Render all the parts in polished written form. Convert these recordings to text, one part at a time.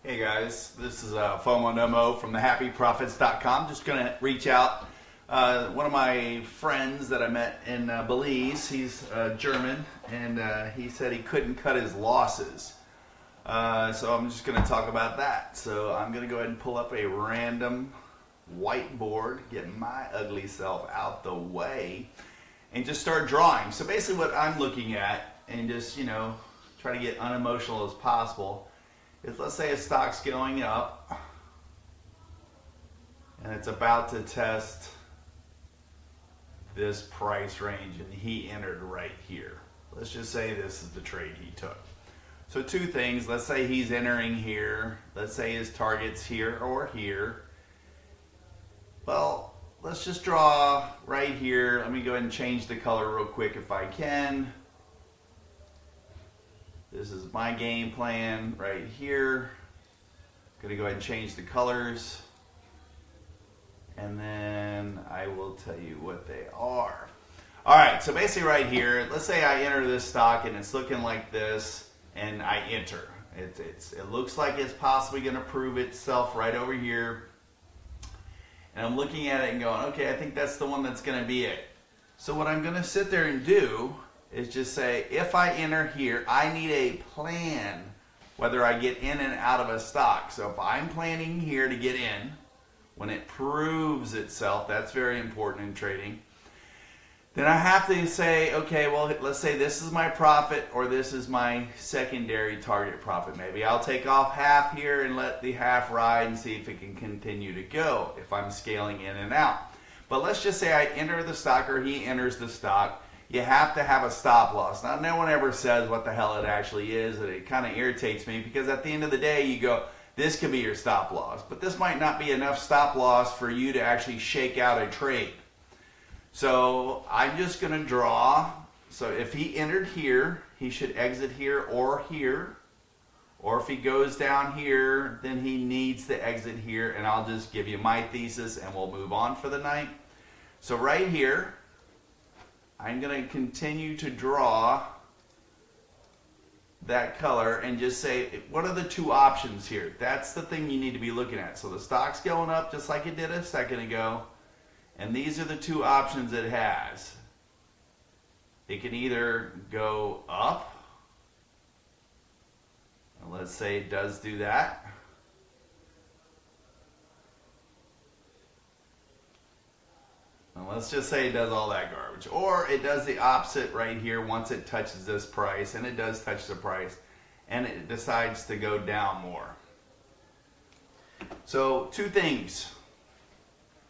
Hey guys, this is FOMO Nomo from thehappyprofits.com. Just going to reach out. One of my friends that I met in Belize, he's German, and he said he couldn't cut his losses. So I'm just going to talk about that. So I'm going to go ahead and pull up a random whiteboard, get my ugly self out the way, and just start drawing. So basically what I'm looking at, and just, try to get unemotional as possible, is let's say a stock's going up and it's about to test this price range and he entered right here. Let's just say this is the trade he took. So two things, let's say he's entering here, let's say his target's here or here. Well, let's just draw right here. Let me go ahead and change the color real quick if I can. This is my game plan right here. Going to go ahead and change the colors. And then I will tell you what they are. All right, so basically right here, let's say I enter this stock and it's looking like this and I enter. It looks like it's possibly going to prove itself right over here. And I'm looking at it and going, okay, I think that's the one that's going to be it. So what I'm going to sit there and do is just say, if I enter here, I need a plan whether I get in and out of a stock. So if I'm planning here to get in, when it proves itself, that's very important in trading, then I have to say, okay, well, let's say this is my profit or this is my secondary target profit. Maybe I'll take off half here and let the half ride and see if it can continue to go if I'm scaling in and out. But let's just say I enter the stock or he enters the stock. You have to have a stop loss. Now, no one ever says what the hell it actually is, and it kind of irritates me because at the end of the day, you go, this could be your stop loss, but this might not be enough stop loss for you to actually shake out a trade. So I'm just going to draw. So if he entered here, he should exit here. Or if he goes down here, then he needs to exit here, and I'll just give you my thesis and we'll move on for the night. So right here, I'm going to continue to draw that color and just say, what are the two options here? That's the thing you need to be looking at. So the stock's going up just like it did a second ago, and these are the two options it has. It can either go up, and let's say it does do that. And let's just say it does all that garbage. Or it does the opposite right here once it touches this price, and it does touch the price, and it decides to go down more. So two things.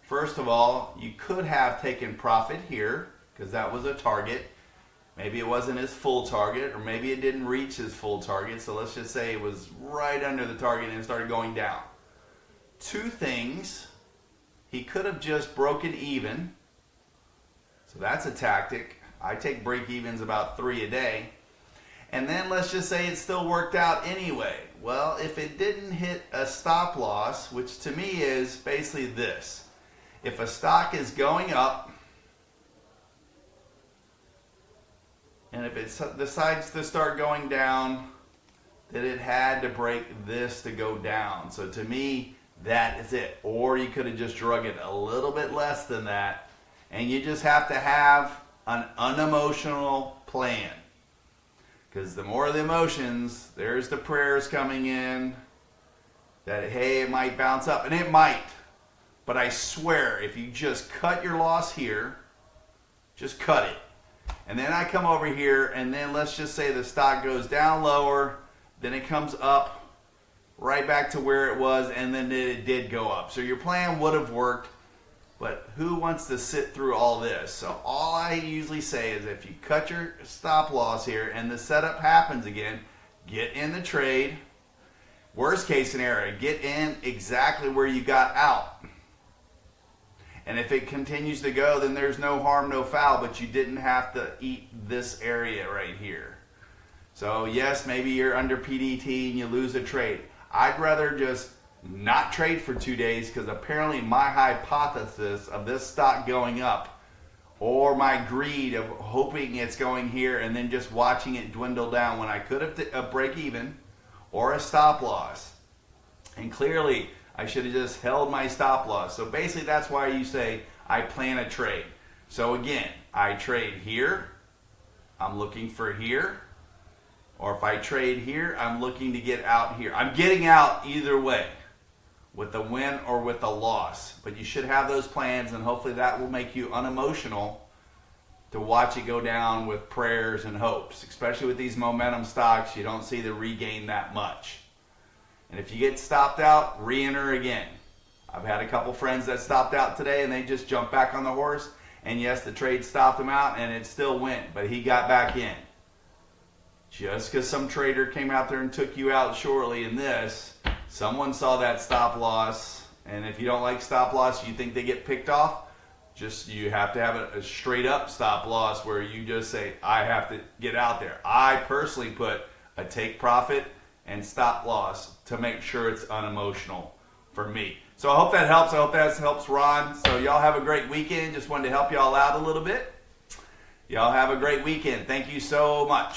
First of all, you could have taken profit here because that was a target. Maybe it wasn't his full target, or maybe it didn't reach his full target. So let's just say it was right under the target and it started going down. Two things. He could have just broken even. So that's a tactic. I take break evens about 3 a day. And then let's just say it still worked out anyway. Well, if it didn't hit a stop loss, which to me is basically this. If a stock is going up, and if it decides to start going down, then it had to break this to go down. So to me, that is it. Or you could have just drug it a little bit less than that. And you just have to have an unemotional plan. Because the more the emotions, there's the prayers coming in that, hey, it might bounce up. And it might. But I swear, if you just cut your loss here, just cut it. And then I come over here, and then let's just say the stock goes down lower, then it comes up right back to where it was, and then it did go up. So your plan would have worked, but who wants to sit through all this? So all I usually say is if you cut your stop loss here and the setup happens again, get in the trade. Worst case scenario, get in exactly where you got out. And if it continues to go, then there's no harm, no foul, but you didn't have to eat this area right here. So yes, maybe you're under PDT and you lose a trade. I'd rather just not trade for 2 days because apparently my hypothesis of this stock going up, or my greed of hoping it's going here and then just watching it dwindle down when I could have a break even or a stop loss, And clearly, I should have just held my stop loss. So basically, that's why you say, I plan a trade. So again, I trade here, I'm looking for here. Or if I trade here, I'm looking to get out here. I'm getting out either way, with a win or with a loss. But you should have those plans, and hopefully that will make you unemotional to watch it go down with prayers and hopes. Especially with these momentum stocks, you don't see the regain that much. And if you get stopped out, re-enter again. I've had a couple friends that stopped out today and they just jumped back on the horse. And yes, the trade stopped him out and it still went, but he got back in. Just because some trader came out there and took you out shortly in this, someone saw that stop loss. And if you don't like stop loss, you think they get picked off, you have to have a straight up stop loss where you just say, I have to get out there. I personally put a take profit and stop loss to make sure it's unemotional for me. So I hope that helps. I hope that helps Ron. So y'all have a great weekend. Just wanted to help y'all out a little bit. Y'all have a great weekend. Thank you so much.